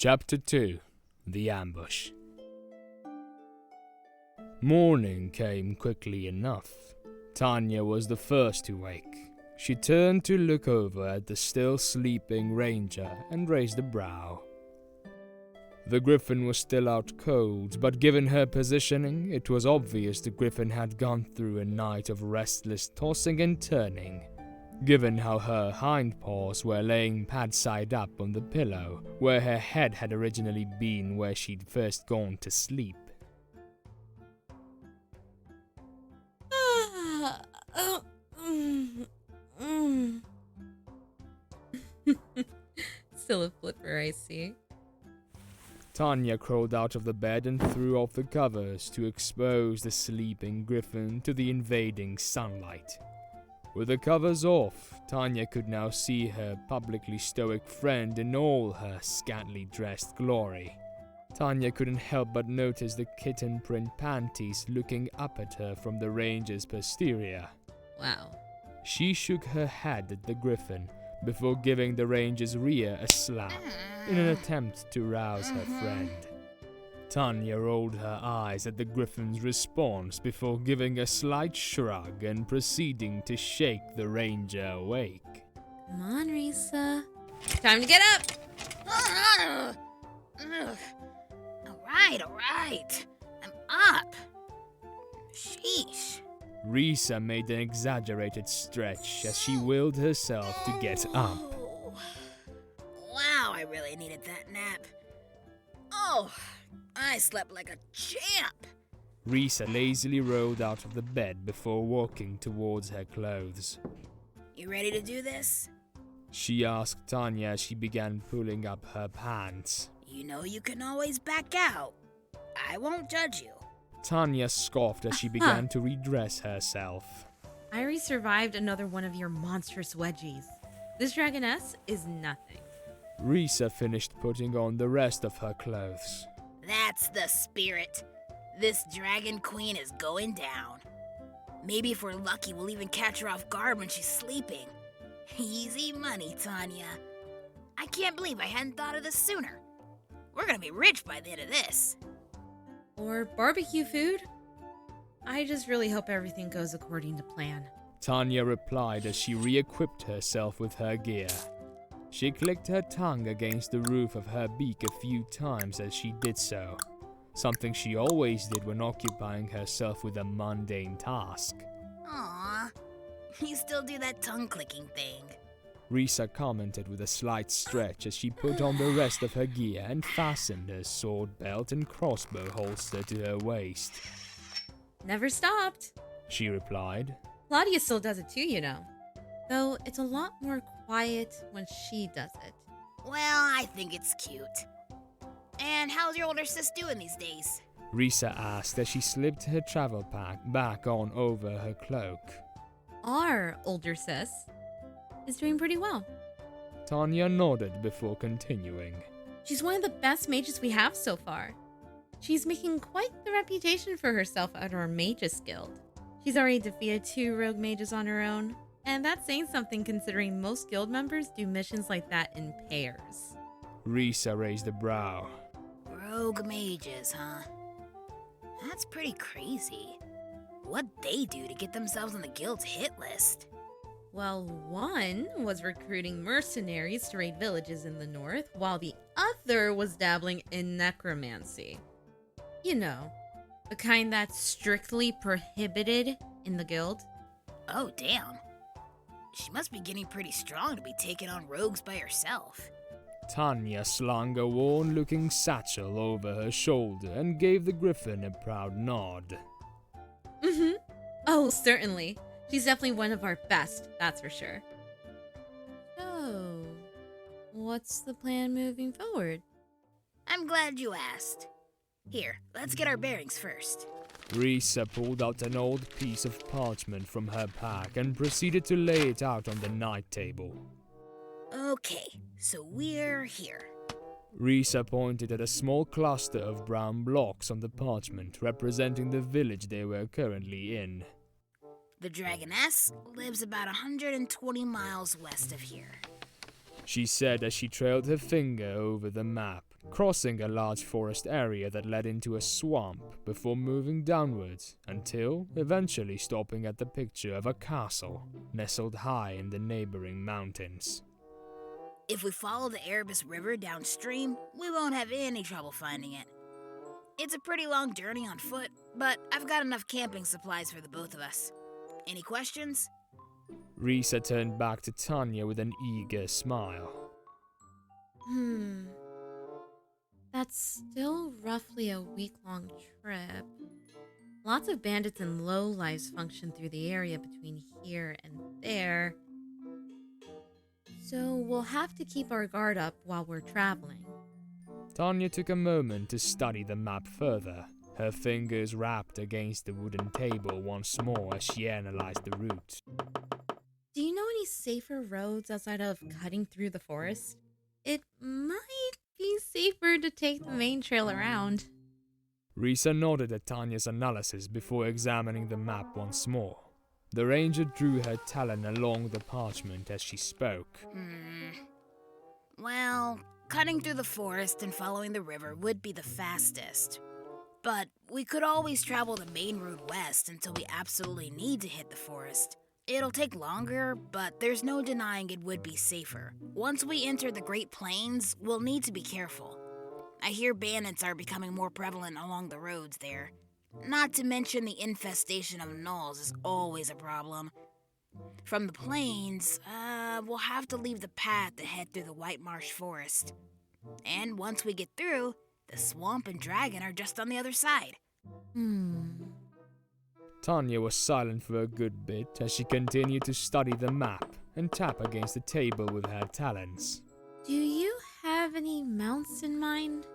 Chapter 2. The Ambush. Morning came quickly enough. Tanya was the first to wake. She turned to look over at the still sleeping ranger and raised a brow. The griffin was still out cold, but given her positioning, it was obvious the griffin had gone through a night of restless tossing and turning. Given how her hind paws were laying pad side up on the pillow, where her head had originally been where she'd first gone to sleep. Still a flipper, I see. Tanya crawled out of the bed and threw off the covers to expose the sleeping griffin to the invading sunlight. With the covers off, Tanya could now see her publicly stoic friend in all her scantily dressed glory. Tanya couldn't help but notice the kitten print panties looking up at her from the ranger's posterior. Wow. She shook her head at the griffin before giving the ranger's rear a slap in an attempt to rouse her friend. Tanya rolled her eyes at the griffin's response before giving a slight shrug and proceeding to shake the ranger awake. Come on, Risa. Time to get up! Alright. I'm up. Sheesh. Risa made an exaggerated stretch as she willed herself to get up. Wow, I really needed that nap. Oh, I slept like a champ. Risa lazily rolled out of the bed before walking towards her clothes. You ready to do this? She asked Tanya as she began pulling up her pants. You know you can always back out. I won't judge you. Tanya scoffed as she began to redress herself. I already survived another one of your monstrous wedgies. This dragoness is nothing. Risa finished putting on the rest of her clothes. That's the spirit. This dragon queen is going down. Maybe if we're lucky, we'll even catch her off guard when she's sleeping. Easy money, Tanya. I can't believe I hadn't thought of this sooner. We're gonna be rich by the end of this. Or barbecue food. I just really hope everything goes according to plan. Tanya replied as she re-equipped herself with her gear. She clicked her tongue against the roof of her beak a few times as she did so, something she always did when occupying herself with a mundane task. Aww, you still do that tongue-clicking thing. Risa commented with a slight stretch as she put on the rest of her gear and fastened her sword belt and crossbow holster to her waist. Never stopped, she replied. Claudia still does it too, you know. Though it's a lot more quiet when she does it. Well, I think it's cute. And how's your older sis doing these days? Risa asked as she slipped her travel pack back on over her cloak. Our older sis is doing pretty well. Tanya nodded before continuing. She's one of the best mages we have so far. She's making quite the reputation for herself at our mages guild. She's already defeated 2 rogue mages on her own, and that's saying something considering most guild members do missions like that in pairs. Risa raised a brow. Rogue mages, huh? That's pretty crazy. What'd they do to get themselves on the guild's hit list? Well, one was recruiting mercenaries to raid villages in the north, while the other was dabbling in necromancy. You know, the kind that's strictly prohibited in the guild. Oh, damn. She must be getting pretty strong to be taking on rogues by herself. Tanya slung a worn-looking satchel over her shoulder and gave the griffin a proud nod. Oh, certainly. She's definitely one of our best, that's for sure. So, what's the plan moving forward? I'm glad you asked. Here, let's get our bearings first. Risa pulled out an old piece of parchment from her pack and proceeded to lay it out on the night table. Okay, so we're here. Risa pointed at a small cluster of brown blocks on the parchment representing the village they were currently in. The dragoness lives about 120 miles west of here. She said as she trailed her finger over the map. crossing a large forest area that led into a swamp before moving downwards until eventually stopping at the picture of a castle nestled high in the neighboring mountains. If we follow the Erebus River downstream, we won't have any trouble finding it. It's a pretty long journey on foot, but I've got enough camping supplies for the both of us. Any questions? Risa turned back to Tanya with an eager smile. That's still roughly a week-long trip. Lots of bandits and lowlifes function through the area between here and there. So we'll have to keep our guard up while we're traveling. Tanya took a moment to study the map further, her fingers wrapped against the wooden table once more as she analyzed the route. Do you know any safer roads outside of cutting through the forest? It might be safer to take the main trail around. Risa nodded at Tanya's analysis before examining the map once more. The ranger drew her talon along the parchment as she spoke. Well, cutting through the forest and following the river would be the fastest. But we could always travel the main route west until we absolutely need to hit the forest. It'll take longer, but there's no denying it would be safer. Once we enter the Great Plains, we'll need to be careful. I hear bandits are becoming more prevalent along the roads there. Not to mention the infestation of gnolls is always a problem. From the plains, we'll have to leave the path to head through the White Marsh Forest. And once we get through, the swamp and dragon are just on the other side. Tanya was silent for a good bit as she continued to study the map and tap against the table with her talons. Do you have any mounts in mind?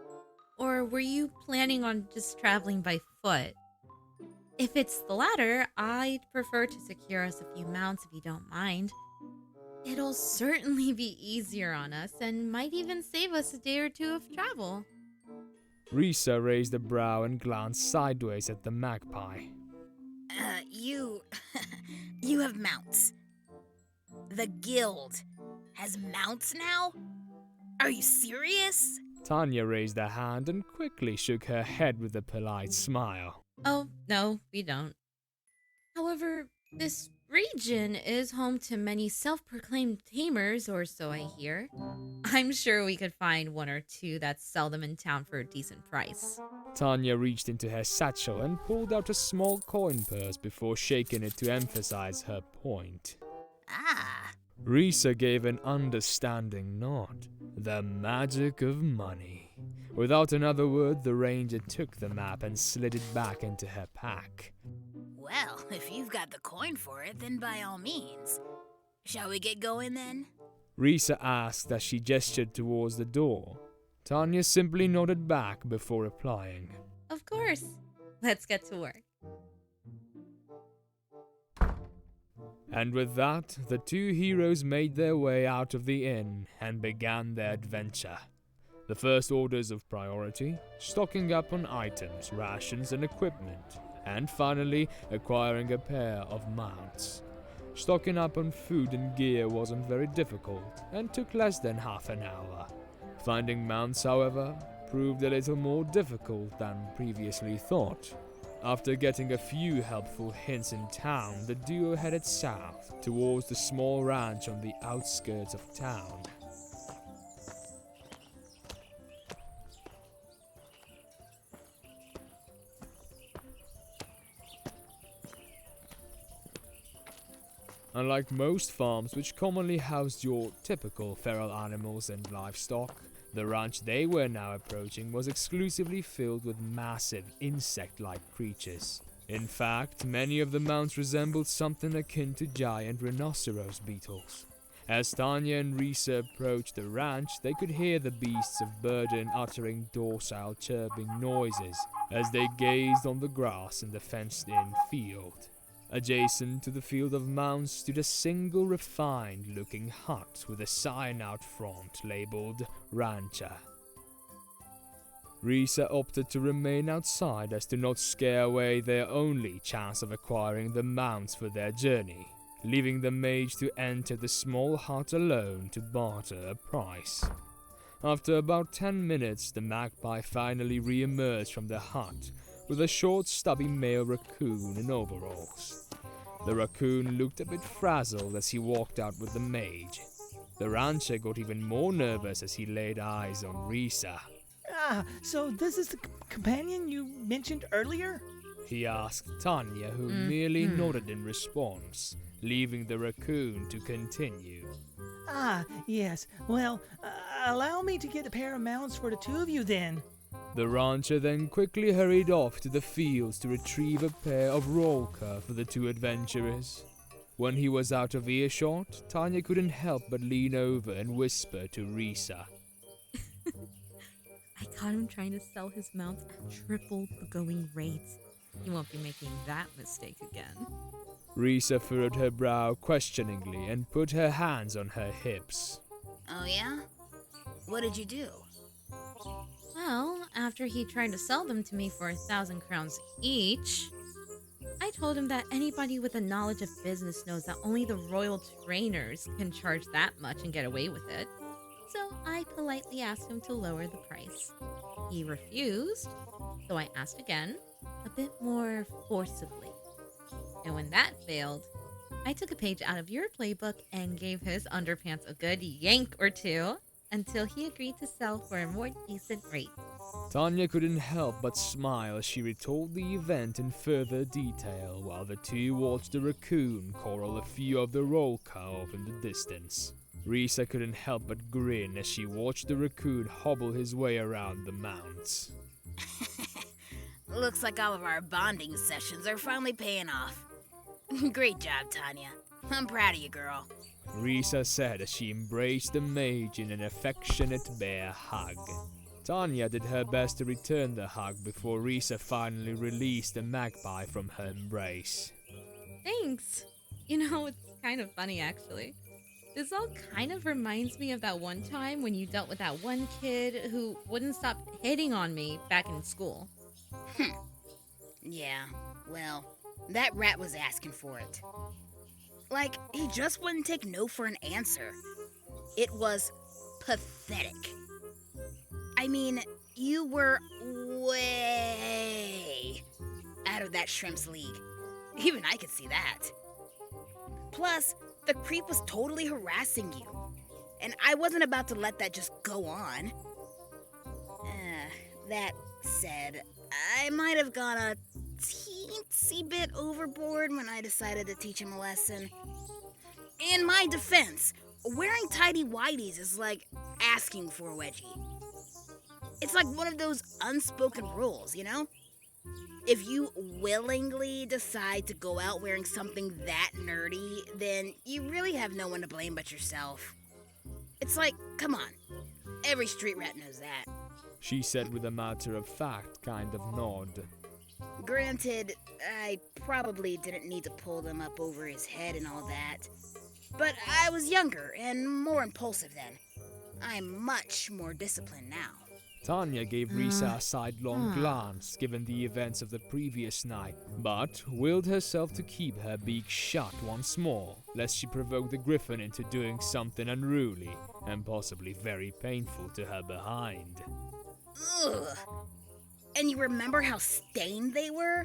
Or were you planning on just traveling by foot? If it's the latter, I'd prefer to secure us a few mounts if you don't mind. It'll certainly be easier on us and might even save us a day or two of travel. Risa raised a brow and glanced sideways at the magpie. You have mounts. The guild has mounts now? Are you serious? Tanya raised a hand and quickly shook her head with a polite smile. Oh, no, we don't. However, this region is home to many self-proclaimed tamers, or so I hear. I'm sure we could find one or two that sell them in town for a decent price. Tanya reached into her satchel and pulled out a small coin purse before shaking it to emphasize her point. Risa gave an understanding nod. The magic of money. Without another word, the ranger took the map and slid it back into her pack. Well, if you've got the coin for it, then by all means. Shall we get going then? Risa asked as she gestured towards the door. Tanya simply nodded back before replying. Of course. Let's get to work. And with that, the two heroes made their way out of the inn and began their adventure. The first orders of priority, stocking up on items, rations and equipment, and finally acquiring a pair of mounts. Stocking up on food and gear wasn't very difficult and took less than half an hour. Finding mounts, however, proved a little more difficult than previously thought. After getting a few helpful hints in town, the duo headed south towards the small ranch on the outskirts of town. Unlike most farms which commonly housed your typical feral animals and livestock, the ranch they were now approaching was exclusively filled with massive insect-like creatures. In fact, many of the mounts resembled something akin to giant rhinoceros beetles. As Tanya and Risa approached the ranch, they could hear the beasts of burden uttering docile chirping noises as they gazed on the grass in the fenced-in field. Adjacent to the field of mounts stood a single refined-looking hut with a sign out front labeled Rancher. Risa opted to remain outside as to not scare away their only chance of acquiring the mounts for their journey, leaving the mage to enter the small hut alone to barter a price. After about 10 minutes, the magpie finally re-emerged from the hut with a short, stubby male raccoon in overalls. The raccoon looked a bit frazzled as he walked out with the mage. The rancher got even more nervous as he laid eyes on Risa. So this is the companion you mentioned earlier? He asked Tanya, who merely nodded in response, leaving the raccoon to continue. Yes. Well, allow me to get a pair of mounts for the two of you then. The rancher then quickly hurried off to the fields to retrieve a pair of rollcar for the two adventurers. When he was out of earshot, Tanya couldn't help but lean over and whisper to Risa. I caught him trying to sell his mounts at triple the going rate. He won't be making that mistake again. Risa furrowed her brow questioningly and put her hands on her hips. Oh yeah? What did you do? Well, after he tried to sell them to me for 1,000 crowns each, I told him that anybody with a knowledge of business knows that only the royal trainers can charge that much and get away with it. So I politely asked him to lower the price. He refused, so I asked again, a bit more forcibly. And when that failed, I took a page out of your playbook and gave his underpants a good yank or two until he agreed to sell for a more decent rate. Tanya couldn't help but smile as she retold the event in further detail while the two watched the raccoon coral a few of the rollcar off in the distance. Risa couldn't help but grin as she watched the raccoon hobble his way around the mounts. Looks like all of our bonding sessions are finally paying off. Great job, Tanya. I'm proud of you, girl. Risa said as she embraced the mage in an affectionate bear hug. Tanya did her best to return the hug before Risa finally released the magpie from her embrace. Thanks. You know, it's kind of funny actually. This all kind of reminds me of that one time when you dealt with that one kid who wouldn't stop hitting on me back in school. Yeah, well, that rat was asking for it. Like, he just wouldn't take no for an answer. It was pathetic. I mean, you were way out of that shrimp's league. Even I could see that. Plus, the creep was totally harassing you. And I wasn't about to let that just go on. That said, I might have gone a teensy bit overboard when I decided to teach him a lesson. In my defense, wearing tidy whities is like asking for a wedgie. It's like one of those unspoken rules, you know? If you willingly decide to go out wearing something that nerdy, then you really have no one to blame but yourself. It's like, come on, every street rat knows that. She said with a matter-of-fact kind of nod. Granted, I probably didn't need to pull them up over his head and all that. But I was younger and more impulsive then. I'm much more disciplined now. Tanya gave Risa a sidelong glance given the events of the previous night, but willed herself to keep her beak shut once more, lest she provoke the griffin into doing something unruly and possibly very painful to her behind. Ugh. And you remember how stained they were?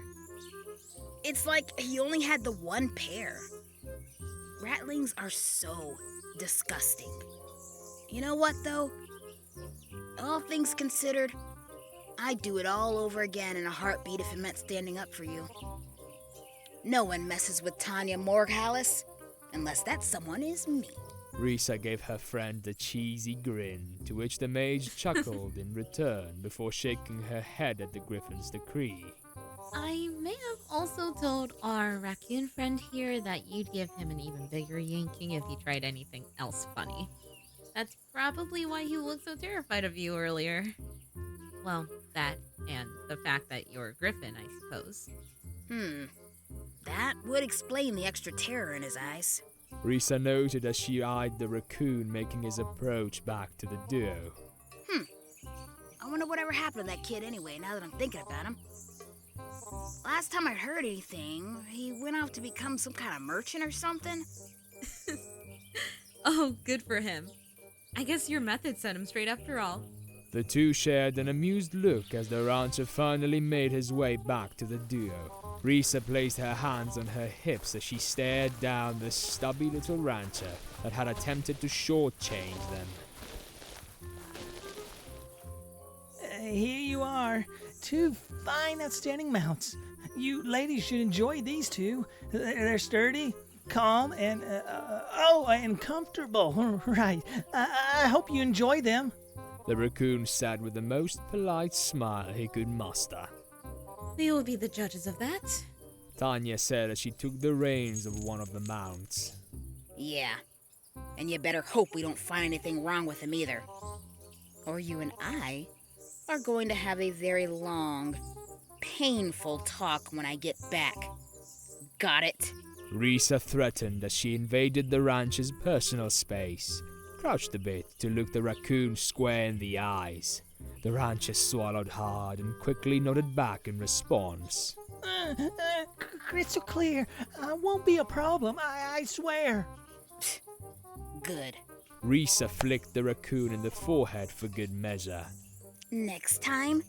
It's like he only had the one pair. Ratlings are so disgusting. You know what, though? All things considered, I'd do it all over again in a heartbeat if it meant standing up for you. No one messes with Tanya Morghallis, unless that someone is me. Risa gave her friend a cheesy grin, to which the mage chuckled in return before shaking her head at the griffin's decree. I may have also told our raccoon friend here that you'd give him an even bigger yanking if he tried anything else funny. That's probably why he looked so terrified of you earlier. Well, that and the fact that you're a griffin, I suppose. That would explain the extra terror in his eyes. Risa noted as she eyed the raccoon making his approach back to the duo. I wonder whatever happened to that kid anyway, now that I'm thinking about him. Last time I heard anything, he went off to become some kind of merchant or something. Oh, good for him. I guess your method set him straight after all. The two shared an amused look as the rancher finally made his way back to the duo. Risa placed her hands on her hips as she stared down the stubby little rancher that had attempted to shortchange them. Here you are, two fine, outstanding mounts. You ladies should enjoy these two. They're sturdy, calm, and and comfortable. Right. I hope you enjoy them. The raccoon said with the most polite smile he could muster. We will be the judges of that. Tanya said as she took the reins of one of the mounts. Yeah, and you better hope we don't find anything wrong with him either. Or you and I are going to have a very long, painful talk when I get back. Got it? Risa threatened as she invaded the rancher's personal space, crouched a bit to look the raccoon square in the eyes. The rancher swallowed hard and quickly nodded back in response. Crystal clear. Won't be a problem, I swear. Good. Risa flicked the raccoon in the forehead for good measure. Next time,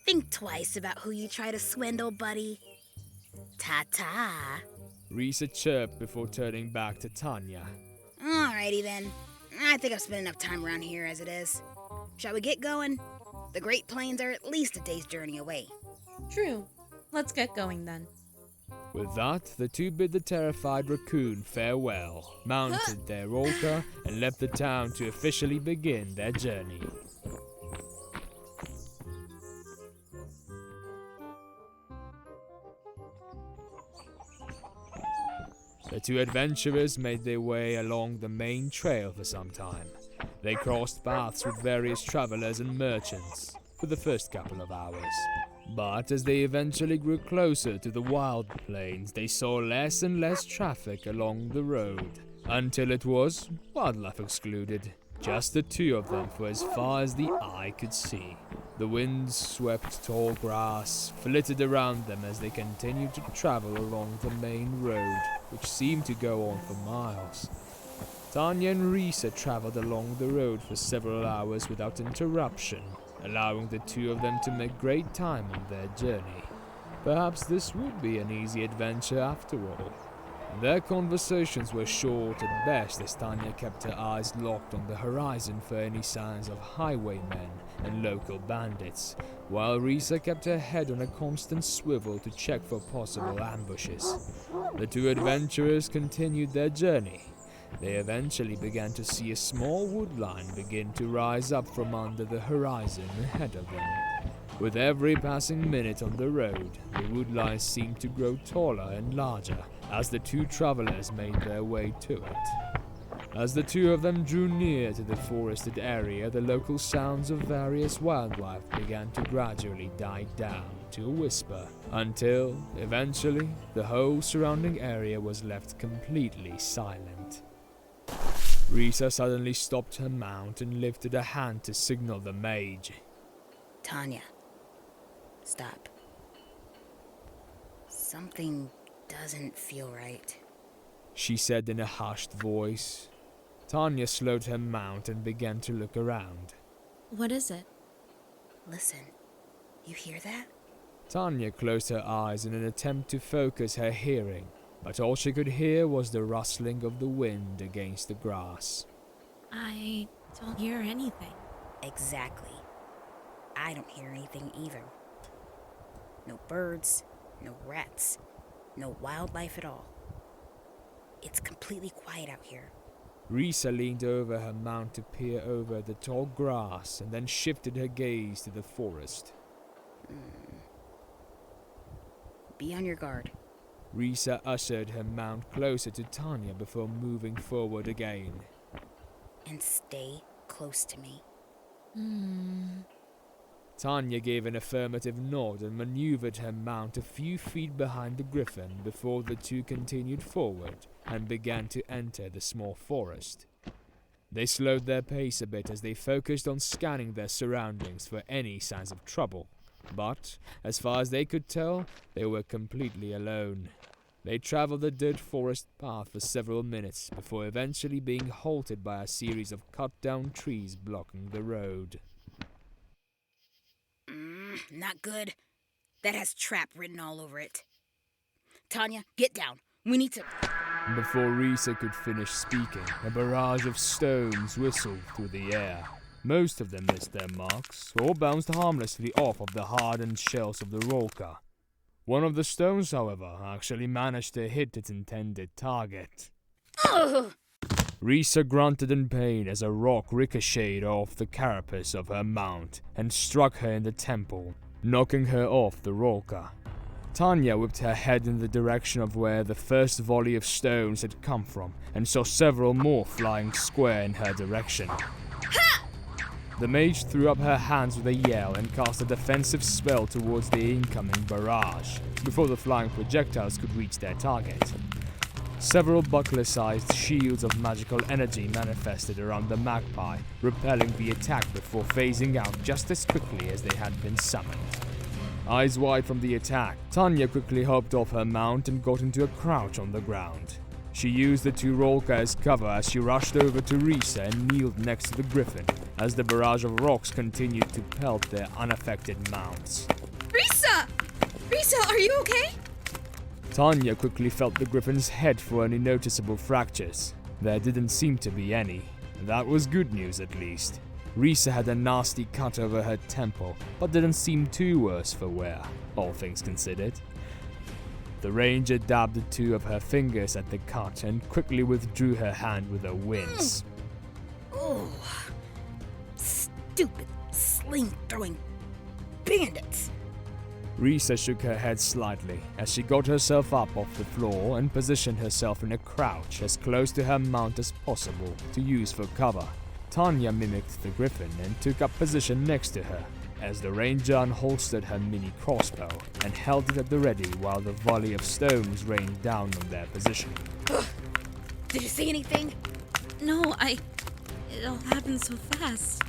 think twice about who you try to swindle, buddy. Ta-ta. Risa chirped before turning back to Tanya. Alrighty then. I think I've spent enough time around here as it is. Shall we get going? The Great Plains are at least a day's journey away. True. Let's get going then. With that, the two bid the terrified raccoon farewell, mounted their altar, and left the town to officially begin their journey. The two adventurers made their way along the main trail for some time. They crossed paths with various travelers and merchants for the first couple of hours. But as they eventually grew closer to the wild plains, they saw less and less traffic along the road, until it was wildlife excluded. Just the two of them for as far as the eye could see. The wind swept tall grass, flitted around them as they continued to travel along the main road, which seemed to go on for miles. Tanya and Risa traveled along the road for several hours without interruption, allowing the two of them to make great time on their journey. Perhaps this would be an easy adventure after all. Their conversations were short at best as Tanya kept her eyes locked on the horizon for any signs of highwaymen and local bandits, while Risa kept her head on a constant swivel to check for possible ambushes. The two adventurers continued their journey. They eventually began to see a small wood line begin to rise up from under the horizon ahead of them. With every passing minute on the road, the wood line seemed to grow taller and larger as the two travelers made their way to it. As the two of them drew near to the forested area, the local sounds of various wildlife began to gradually die down to a whisper, until, eventually, the whole surrounding area was left completely silent. Risa suddenly stopped her mount and lifted a hand to signal the mage. Tanya, stop. Something doesn't feel right, she said in a hushed voice. Tanya slowed her mount and began to look around. What is it? Listen, you hear that? Tanya closed her eyes in an attempt to focus her hearing, but all she could hear was the rustling of the wind against the grass. I don't hear anything. Exactly. I don't hear anything either. No birds, no rats, no wildlife at all. It's completely quiet out here. Risa leaned over her mount to peer over the tall grass and then shifted her gaze to the forest. Be on your guard. Risa ushered her mount closer to Tanya before moving forward again. And stay close to me. Tanya gave an affirmative nod and maneuvered her mount a few feet behind the griffin before the two continued forward and began to enter the small forest. They slowed their pace a bit as they focused on scanning their surroundings for any signs of trouble, but, as far as they could tell, they were completely alone. They traveled the dirt forest path for several minutes before eventually being halted by a series of cut-down trees blocking the road. Not good. That has trap written all over it. Tanya, get down. We need to... Before Risa could finish speaking, a barrage of stones whistled through the air. Most of them missed their marks, or bounced harmlessly off of the hardened shells of the roca. One of the stones, however, actually managed to hit its intended target. Ugh! Risa grunted in pain as a rock ricocheted off the carapace of her mount and struck her in the temple, knocking her off the roca. Tanya whipped her head in the direction of where the first volley of stones had come from and saw several more flying square in her direction. The mage threw up her hands with a yell and cast a defensive spell towards the incoming barrage, before the flying projectiles could reach their target. Several buckler-sized shields of magical energy manifested around the magpie, repelling the attack before phasing out just as quickly as they had been summoned. Eyes wide from the attack, Tanya quickly hopped off her mount and got into a crouch on the ground. She used the two roca as cover as she rushed over to Risa and kneeled next to the griffin, as the barrage of rocks continued to pelt their unaffected mounts. Risa! Risa, are you okay? Tanya quickly felt the griffin's head for any noticeable fractures. There didn't seem to be any. That was good news, at least. Risa had a nasty cut over her temple, but didn't seem too worse for wear, all things considered. The ranger dabbed two of her fingers at the cut and quickly withdrew her hand with a wince. Oh, stupid sling-throwing bandits. Risa shook her head slightly as she got herself up off the floor and positioned herself in a crouch as close to her mount as possible to use for cover. Tanya mimicked the griffin and took up position next to her, as the ranger unholstered her mini crossbow and held it at the ready while the volley of stones rained down on their position. Did you see anything? No, it all happened so fast.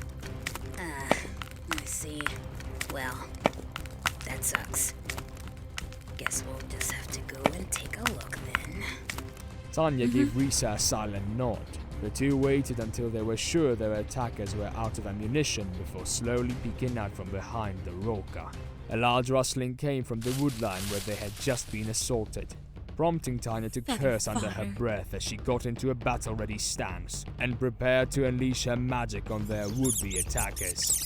I see. Well, that sucks. Guess we'll just have to go and take a look then. Tanya gave Risa a silent nod. The two waited until they were sure their attackers were out of ammunition before slowly peeking out from behind the roca. A large rustling came from the woodline where they had just been assaulted, prompting Tanya to curse under her breath as she got into a battle-ready stance and prepared to unleash her magic on their would-be attackers.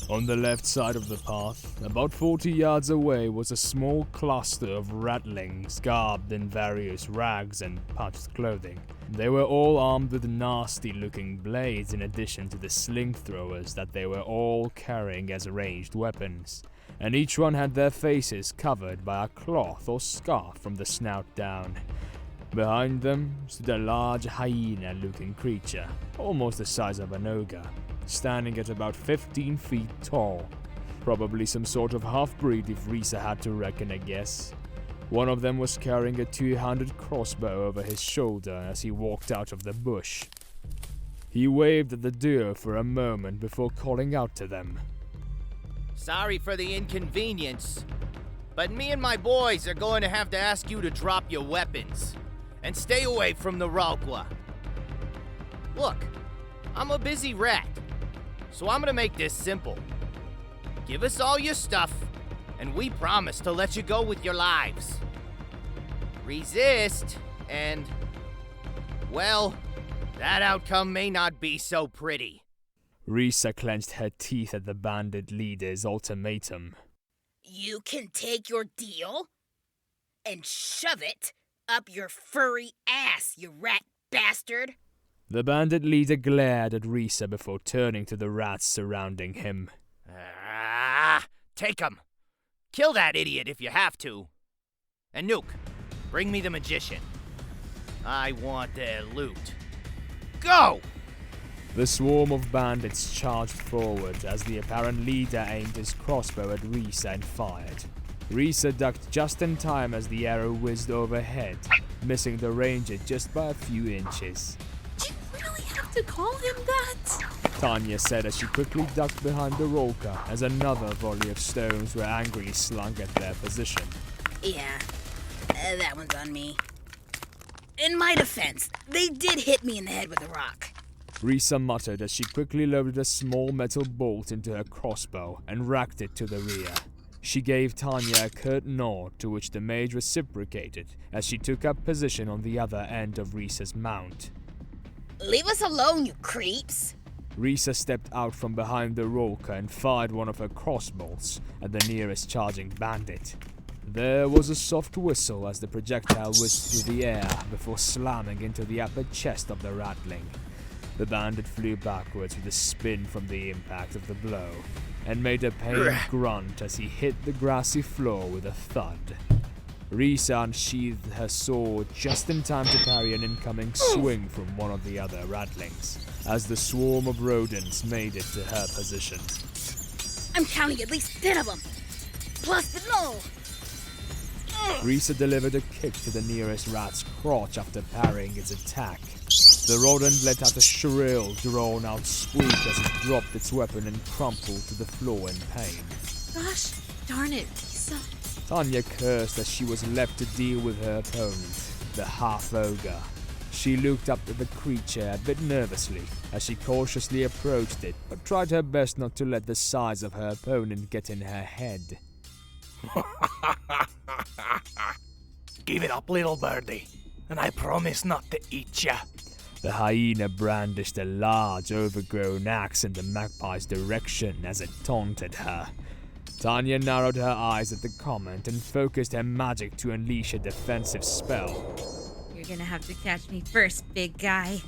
On the left side of the path, about 40 yards away, was a small cluster of ratlings garbed in various rags and patched clothing. They were all armed with nasty-looking blades in addition to the sling throwers that they were all carrying as ranged weapons, and each one had their faces covered by a cloth or scarf from the snout down. Behind them stood a large hyena-looking creature, almost the size of an ogre, standing at about 15 feet tall. Probably some sort of half-breed if Risa had to reckon a guess. One of them was carrying a two-handed crossbow over his shoulder as he walked out of the bush. He waved at the duo for a moment before calling out to them. Sorry for the inconvenience, but me and my boys are going to have to ask you to drop your weapons and stay away from the Ralqua. Look, I'm a busy rat, so I'm gonna make this simple. Give us all your stuff, and we promise to let you go with your lives. Resist, and, well, that outcome may not be so pretty. Risa clenched her teeth at the bandit leader's ultimatum. You can take your deal and shove it up your furry ass, you rat bastard. The bandit leader glared at Risa before turning to the rats surrounding him. Take him. Kill that idiot if you have to. And Nuke, bring me the magician. I want their loot. Go! The swarm of bandits charged forward as the apparent leader aimed his crossbow at Risa and fired. Risa ducked just in time as the arrow whizzed overhead, missing the ranger just by a few inches. Do you really have to call him that? Tanya said as she quickly ducked behind the roca as another volley of stones were angrily slung at their position. Yeah, That one's on me. In my defense, they did hit me in the head with a rock. Risa muttered as she quickly loaded a small metal bolt into her crossbow and racked it to the rear. She gave Tanya a curt nod, to which the mage reciprocated as she took up position on the other end of Risa's mount. Leave us alone, you creeps! Risa stepped out from behind the rollker and fired one of her crossbolts at the nearest charging bandit. There was a soft whistle as the projectile whizzed through the air before slamming into the upper chest of the ratling. The bandit flew backwards with a spin from the impact of the blow, and made a pained grunt as he hit the grassy floor with a thud. Risa unsheathed her sword just in time to parry an incoming swing from one of the other ratlings, as the swarm of rodents made it to her position. I'm counting at least 10 of them! Plus the no! Risa delivered a kick to the nearest rat's crotch after parrying its attack. The rodent let out a shrill, drawn-out squeak as it dropped its weapon and crumpled to the floor in pain. Gosh darn it, Risa. Tanya cursed as she was left to deal with her opponent, the half-ogre. She looked up at the creature a bit nervously as she cautiously approached it, but tried her best not to let the size of her opponent get in her head. Give it up, little birdie, and I promise not to eat ya. The hyena brandished a large, overgrown axe in the magpie's direction as it taunted her. Tanya narrowed her eyes at the comment and focused her magic to unleash a defensive spell. You're gonna have to catch me first, big guy.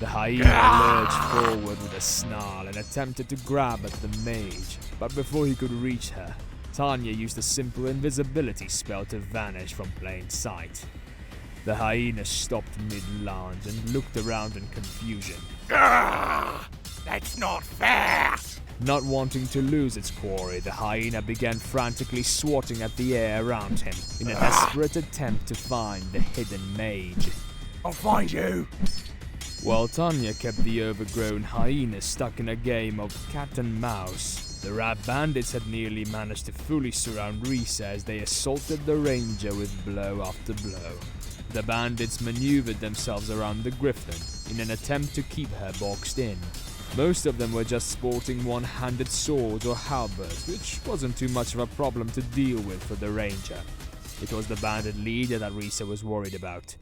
The hyena lurched forward with a snarl and attempted to grab at the mage, but before he could reach her, Tanya used a simple invisibility spell to vanish from plain sight. The hyena stopped mid-lunge and looked around in confusion. That's not fair! Not wanting to lose its quarry, the hyena began frantically swatting at the air around him in a desperate attempt to find the hidden mage. I'll find you! While Tanya kept the overgrown hyena stuck in a game of cat and mouse, the rat bandits had nearly managed to fully surround Risa as they assaulted the ranger with blow after blow. The bandits maneuvered themselves around the griffin in an attempt to keep her boxed in. Most of them were just sporting one-handed swords or halberds, which wasn't too much of a problem to deal with for the ranger. It was the bandit leader that Risa was worried about.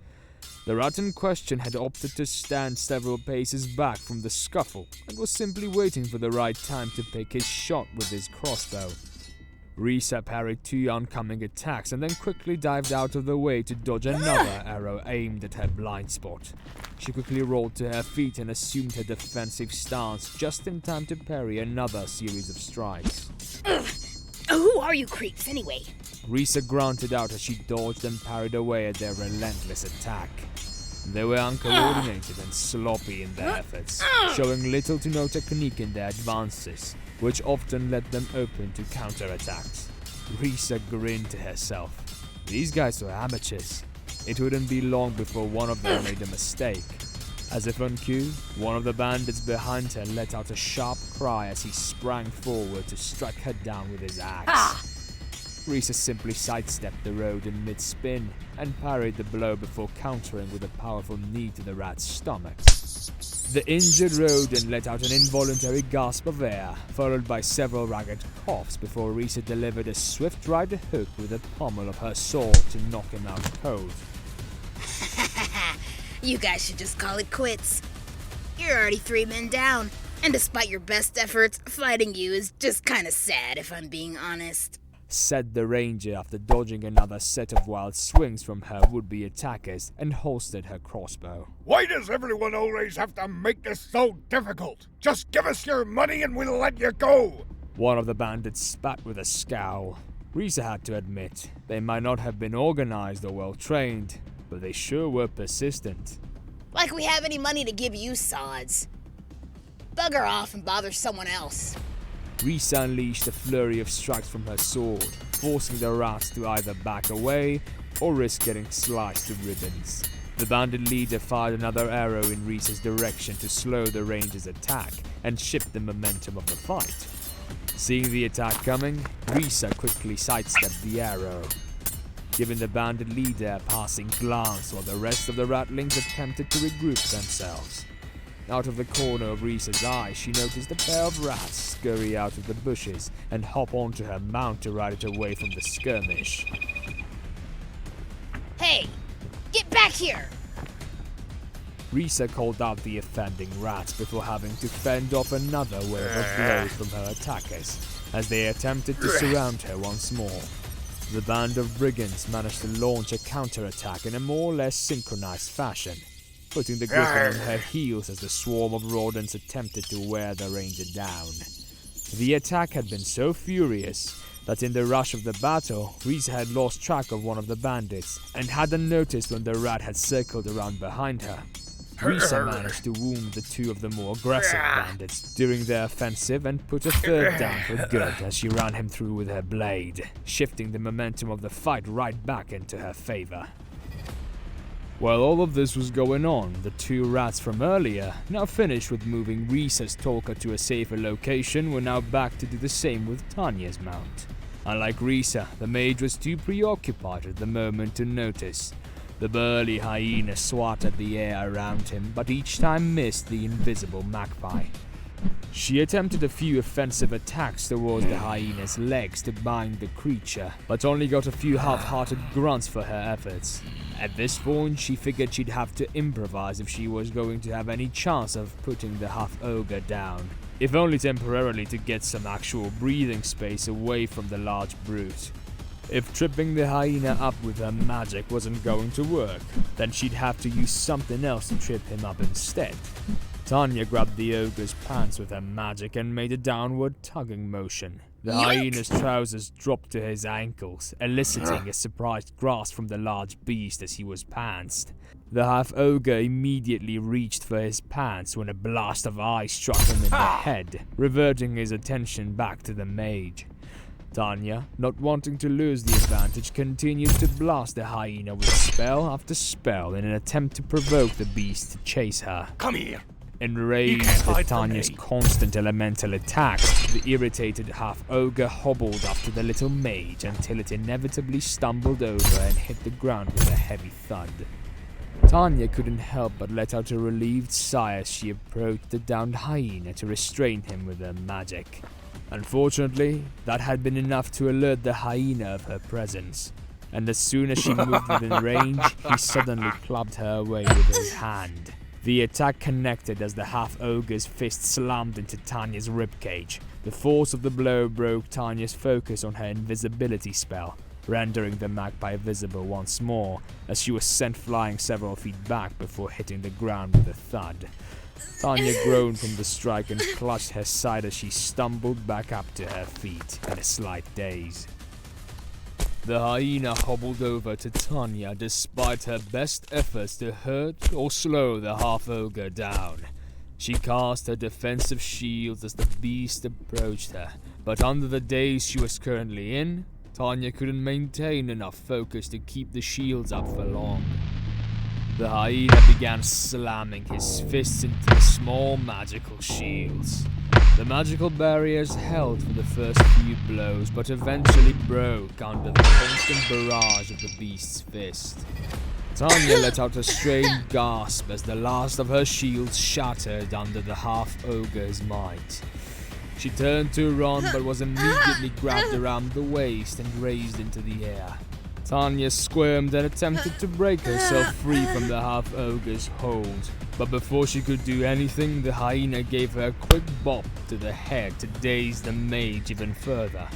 The rat in question had opted to stand several paces back from the scuffle and was simply waiting for the right time to pick his shot with his crossbow. Risa parried 2 oncoming attacks and then quickly dived out of the way to dodge another arrow aimed at her blind spot. She quickly rolled to her feet and assumed her defensive stance just in time to parry another series of strikes. Who are you creeps anyway? Risa grunted out as she dodged and parried away at their relentless attack. They were uncoordinated and sloppy in their efforts, showing little to no technique in their advances, which often led them open to counterattacks. Risa grinned to herself. These guys were amateurs. It wouldn't be long before one of them made a mistake. As if on cue, one of the bandits behind her let out a sharp cry as he sprang forward to strike her down with his axe. Risa simply sidestepped the road in mid-spin and parried the blow before countering with a powerful knee to the rat's stomach. The injured rodent let out an involuntary gasp of air, followed by several ragged coughs before Risa delivered a swift right hook with the pommel of her sword to knock him out cold. You guys should just call it quits. You're already 3 men down, and despite your best efforts, fighting you is just kinda sad if I'm being honest, said the ranger after dodging another set of wild swings from her would-be attackers and holstered her crossbow. Why does everyone always have to make this so difficult? Just give us your money and we'll let you go! One of the bandits spat with a scowl. Risa had to admit, they might not have been organized or well-trained, but they sure were persistent. Like we have any money to give you sods. Bugger off and bother someone else. Risa unleashed a flurry of strikes from her sword, forcing the rats to either back away or risk getting sliced to ribbons. The bandit leader fired another arrow in Risa's direction to slow the ranger's attack and shift the momentum of the fight. Seeing the attack coming, Risa quickly sidestepped the arrow. giving the bandit leader a passing glance while the rest of the ratlings attempted to regroup themselves. Out of the corner of Risa's eye, she noticed a pair of rats scurry out of the bushes and hop onto her mount to ride it away from the skirmish. Hey, get back here! Risa called out the offending rats before having to fend off another wave of blows from her attackers as they attempted to surround her once more. The band of brigands managed to launch a counterattack in a more or less synchronized fashion, putting the griffin on her heels as the swarm of rodents attempted to wear the ranger down. The attack had been so furious that in the rush of the battle, Risa had lost track of one of the bandits and hadn't noticed when the rat had circled around behind her. Risa managed to wound the two of the more aggressive bandits during their offensive and put a third down for good as she ran him through with her blade, shifting the momentum of the fight right back into her favor. While all of this was going on, the two rats from earlier, now finished with moving Risa's talker to a safer location, were now back to do the same with Tanya's mount. Unlike Risa, the mage was too preoccupied at the moment to notice. The burly hyena swatted the air around him, but each time missed the invisible magpie. She attempted a few offensive attacks towards the hyena's legs to bind the creature, but only got a few half-hearted grunts for her efforts. At this point, she figured she'd have to improvise if she was going to have any chance of putting the half-ogre down, if only temporarily to get some actual breathing space away from the large brute. If tripping the hyena up with her magic wasn't going to work, then she'd have to use something else to trip him up instead. Tanya grabbed the ogre's pants with her magic and made a downward tugging motion. The hyena's trousers dropped to his ankles, eliciting a surprised grasp from the large beast as he was pantsed. The half-ogre immediately reached for his pants when a blast of ice struck him in the head, reverting his attention back to the mage. Tanya, not wanting to lose the advantage, continued to blast the hyena with spell after spell in an attempt to provoke the beast to chase her. Come here. Enraged at Tanya's constant elemental attacks, the irritated half-ogre hobbled after the little mage until it inevitably stumbled over and hit the ground with a heavy thud. Tanya couldn't help but let out a relieved sigh as she approached the downed hyena to restrain him with her magic. Unfortunately, that had been enough to alert the hyena of her presence, and as soon as she moved within range, he suddenly clubbed her away with his hand. The attack connected as the half-ogre's fist slammed into Tanya's ribcage. The force of the blow broke Tanya's focus on her invisibility spell, rendering the magpie visible once more, as she was sent flying several feet back before hitting the ground with a thud. Tanya groaned from the strike and clutched her side as she stumbled back up to her feet in a slight daze. The hyena hobbled over to Tanya despite her best efforts to hurt or slow the half-ogre down. She cast her defensive shields as the beast approached her, but under the daze she was currently in, Tanya couldn't maintain enough focus to keep the shields up for long. The hyena began slamming his fists into the small magical shields. The magical barriers held for the first few blows, but eventually broke under the constant barrage of the beast's fist. Tanya let out a strained gasp as the last of her shields shattered under the half-ogre's might. She turned to run, but was immediately grabbed around the waist and raised into the air. Tanya squirmed and attempted to break herself free from the half-ogre's hold, but before she could do anything, the hyena gave her a quick bop to the head to daze the mage even further.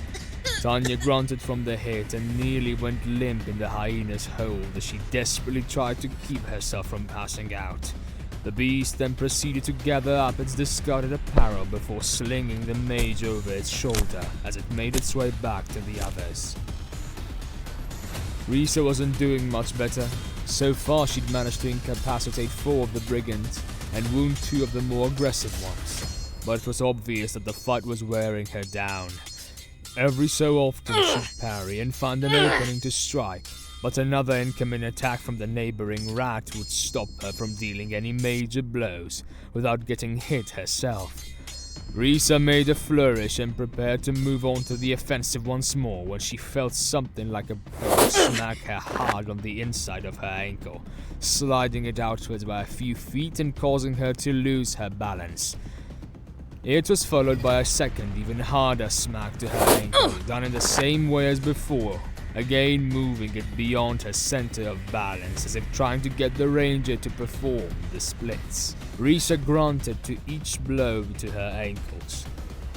Tanya grunted from the hit and nearly went limp in the hyena's hold as she desperately tried to keep herself from passing out. The beast then proceeded to gather up its discarded apparel before slinging the mage over its shoulder as it made its way back to the others. Risa wasn't doing much better. So far she'd managed to incapacitate 4 of the brigands and wound 2 of the more aggressive ones, but it was obvious that the fight was wearing her down. Every so often she'd parry and find an opening to strike, but another incoming attack from the neighboring rat would stop her from dealing any major blows without getting hit herself. Risa made a flourish and prepared to move on to the offensive once more when she felt something like a boot smack her hard on the inside of her ankle, sliding it outwards by a few feet and causing her to lose her balance. It was followed by a second, even harder smack to her ankle, done in the same way as before, again moving it beyond her center of balance as if trying to get the ranger to perform the splits. Risa grunted to each blow to her ankles,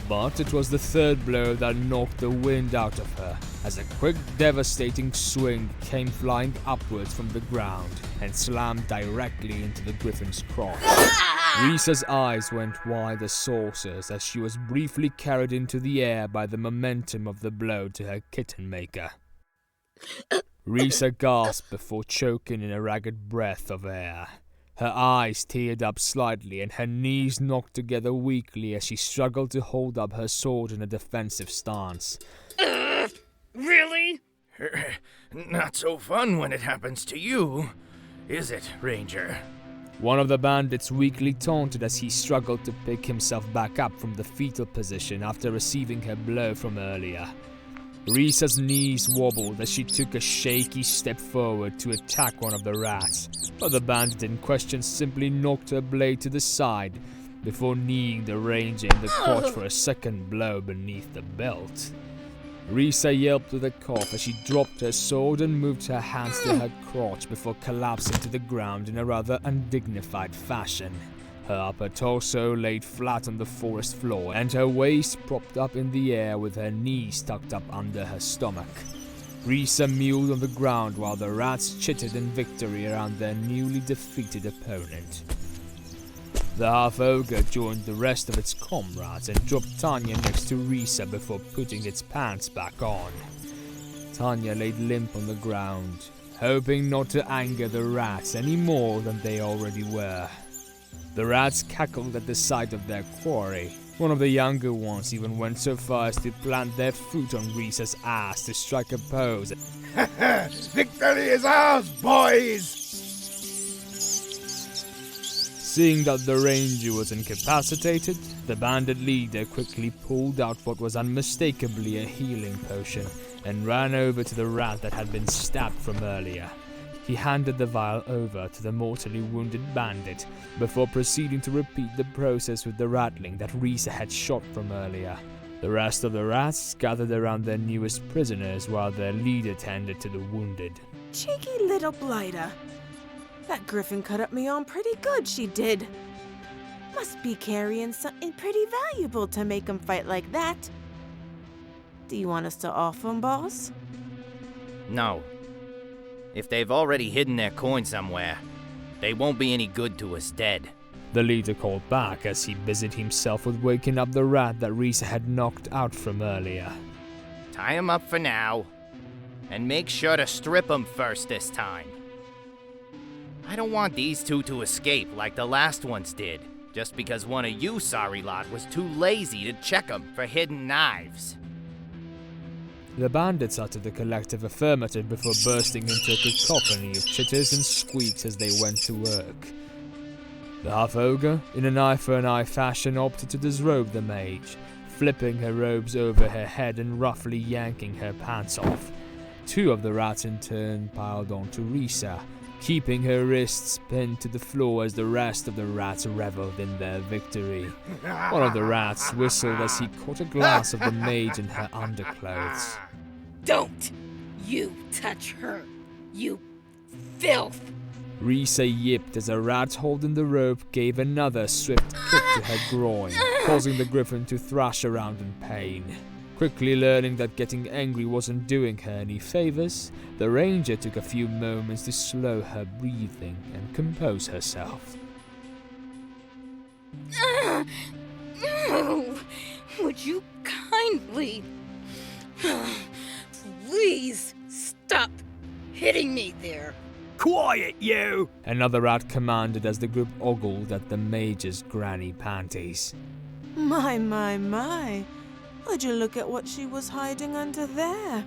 but it was the third blow that knocked the wind out of her as a quick, devastating swing came flying upwards from the ground and slammed directly into the griffin's crotch. Risa's eyes went wide as saucers as she was briefly carried into the air by the momentum of the blow to her kitten maker. Risa gasped before choking in a ragged breath of air. Her eyes teared up slightly and her knees knocked together weakly as she struggled to hold up her sword in a defensive stance. Really? Not so fun when it happens to you, is it, Ranger? One of the bandits weakly taunted as he struggled to pick himself back up from the fetal position after receiving her blow from earlier. Risa's knees wobbled as she took a shaky step forward to attack one of the rats, but the bandit in question simply knocked her blade to the side before kneeing the ranger in the crotch for a second blow beneath the belt. Risa yelped with a cough as she dropped her sword and moved her hands to her crotch before collapsing to the ground in a rather undignified fashion. Her upper torso laid flat on the forest floor and her waist propped up in the air with her knees tucked up under her stomach. Risa mewed on the ground while the rats chittered in victory around their newly defeated opponent. The half-ogre joined the rest of its comrades and dropped Tanya next to Risa before putting its pants back on. Tanya laid limp on the ground, hoping not to anger the rats any more than they already were. The rats cackled at the sight of their quarry. One of the younger ones even went so far as to plant their foot on Risa's ass to strike a pose. Victory is ours, boys! Seeing that the ranger was incapacitated, the bandit leader quickly pulled out what was unmistakably a healing potion and ran over to the rat that had been stabbed from earlier. He handed the vial over to the mortally wounded bandit before proceeding to repeat the process with the ratling that Risa had shot from earlier. The rest of the rats gathered around their newest prisoners while their leader tended to the wounded. Cheeky little blighter. That griffin cut up me on pretty good, she did. Must be carrying something pretty valuable to make him fight like that. Do you want us to off him, boss? No. If they've already hidden their coin somewhere, they won't be any good to us dead. The leader called back as he busied himself with waking up the rat that Risa had knocked out from earlier. Tie him up for now, and make sure to strip him first this time. I don't want these two to escape like the last ones did, just because one of you sorry lot was too lazy to check them for hidden knives. The bandits uttered a collective affirmative before bursting into a cacophony of chitters and squeaks as they went to work. The half-ogre, in an eye-for-an-eye fashion, opted to disrobe the mage, flipping her robes over her head and roughly yanking her pants off. Two of the rats in turn piled onto Risa, keeping her wrists pinned to the floor as the rest of the rats reveled in their victory. One of the rats whistled as he caught a glance of the mage in her underclothes. Don't you touch her, you filth! Risa yipped as a rat holding the rope gave another swift kick to her groin, causing the griffin to thrash around in pain. Quickly learning that getting angry wasn't doing her any favors, the ranger took a few moments to slow her breathing and compose herself. Would you kindly, please stop hitting me there? Quiet, you! Another rat commanded as the group ogled at the mage's granny panties. My. Would you look at what she was hiding under there?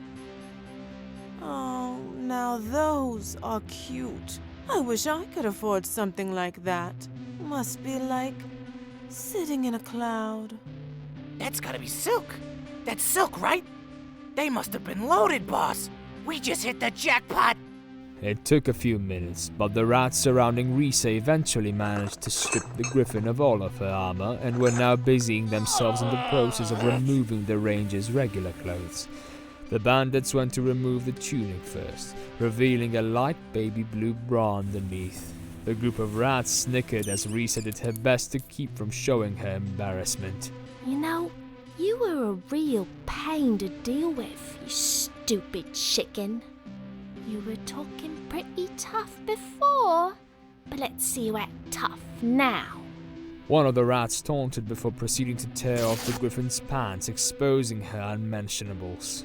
Oh, now those are cute. I wish I could afford something like that. Must be like Sitting in a cloud. That's gotta be silk. That's silk, right? They must have been loaded, boss. We just hit the jackpot. It took a few minutes, but the rats surrounding Risa eventually managed to strip the griffin of all of her armor and were now busying themselves in the process of removing the ranger's regular clothes. The bandits went to remove the tunic first, revealing a light baby blue bra underneath. The group of rats snickered as Risa did her best to keep from showing her embarrassment. You know, you were a real pain to deal with, you stupid chicken. You were talking pretty tough before, but let's see you act tough now. One of the rats taunted before proceeding to tear off the griffin's pants, exposing her unmentionables.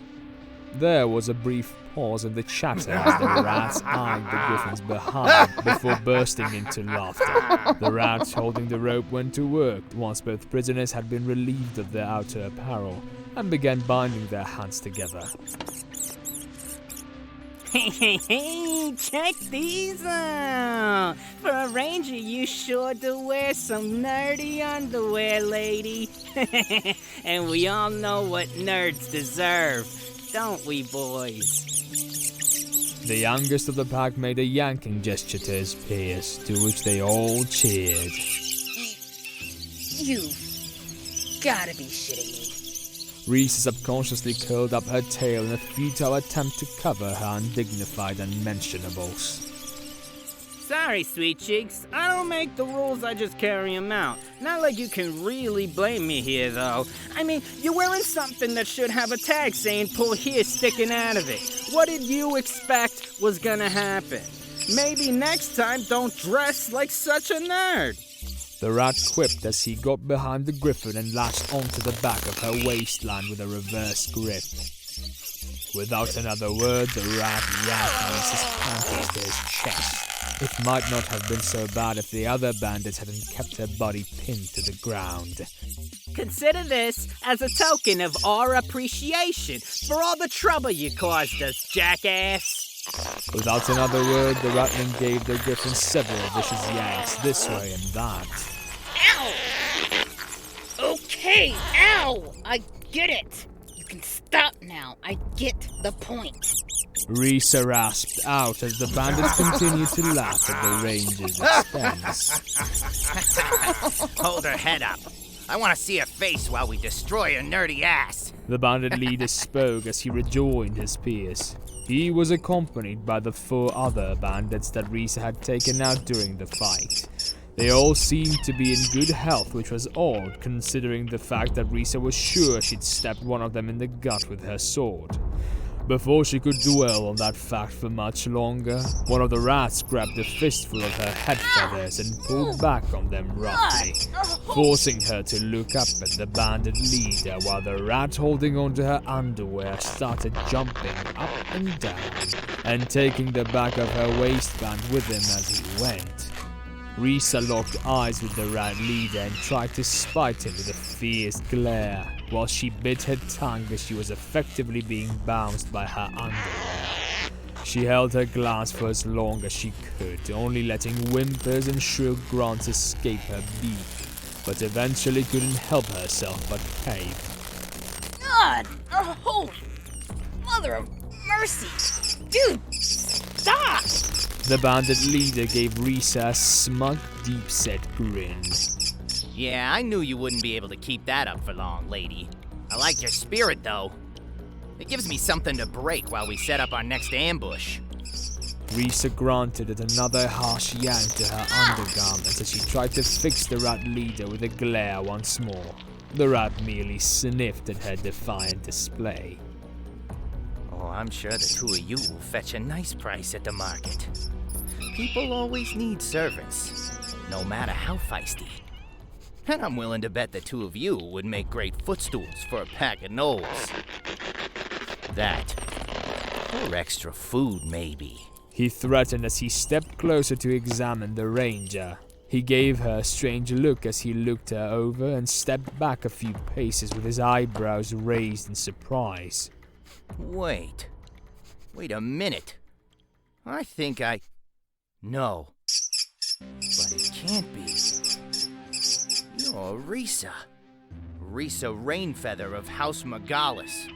There was a brief pause in the chatter as the rats eyed the griffin's behind before bursting into laughter. The rats holding the rope went to work once both prisoners had been relieved of their outer apparel and began binding their hands together. Hey, check these out. For a ranger, you sure do wear some nerdy underwear, lady. And we all know what nerds deserve, don't we, boys? The youngest of the pack made a yanking gesture to his peers, to which they all cheered. You gotta be shitting me. Risa subconsciously curled up her tail in a futile attempt to cover her undignified unmentionables. Sorry, sweet cheeks. I don't make the rules, I just carry them out. Not like you can really blame me here, though. I mean, you're wearing something that should have a tag saying "pull here" sticking out of it. What did you expect was gonna happen? Maybe next time don't dress like such a nerd. The rat quipped as he got behind the griffin and latched onto the back of her waistline with a reverse grip. Without another word, the rat yanked Mrs. Panties to his chest. It might not have been so bad if the other bandits hadn't kept her body pinned to the ground. Consider this as a token of our appreciation for all the trouble you caused us, jackass. Without another word, the ratling gave the griffin several vicious yanks this way and that. Ow! Okay, ow! I get it. You can stop now. I get the point. Risa rasped out as the bandits continued to laugh at the ranger's expense. Hold her head up. I want to see her face while we destroy her nerdy ass. The bandit leader spoke as he rejoined his peers. He was accompanied by the 4 other bandits that Risa had taken out during the fight. They all seemed to be in good health, which was odd considering the fact that Risa was sure she'd stabbed one of them in the gut with her sword. Before she could dwell on that fact for much longer, one of the rats grabbed a fistful of her head feathers and pulled back on them roughly, forcing her to look up at the bandit leader while the rat holding onto her underwear started jumping up and down and taking the back of her waistband with him as he went. Risa locked eyes with the rat leader and tried to spite him with a fierce glare, while she bit her tongue as she was effectively being bounced by her underwear. She held her glance for as long as she could, only letting whimpers and shrill grunts escape her beak, but eventually couldn't help herself but cave. God! Oh, mother of mercy! Dude, stop! The bandit leader gave Risa a smug, deep-set grin. Yeah, I knew you wouldn't be able to keep that up for long, lady. I like your spirit, though. It gives me something to break while we set up our next ambush. Risa grunted at another harsh yank to her undergarments as she tried to fix the rat leader with a glare once more. The rat merely sniffed at her defiant display. Oh, I'm sure the 2 of you will fetch a nice price at the market. People always need servants, no matter how feisty. And I'm willing to bet the 2 of you would make great footstools for a pack of gnolls. That, or extra food, maybe. He threatened as he stepped closer to examine the ranger. He gave her a strange look as he looked her over and stepped back a few paces with his eyebrows raised in surprise. Wait a minute. I think No. But it can't be. You You're Risa. Risa Rainfeather of House Megalis.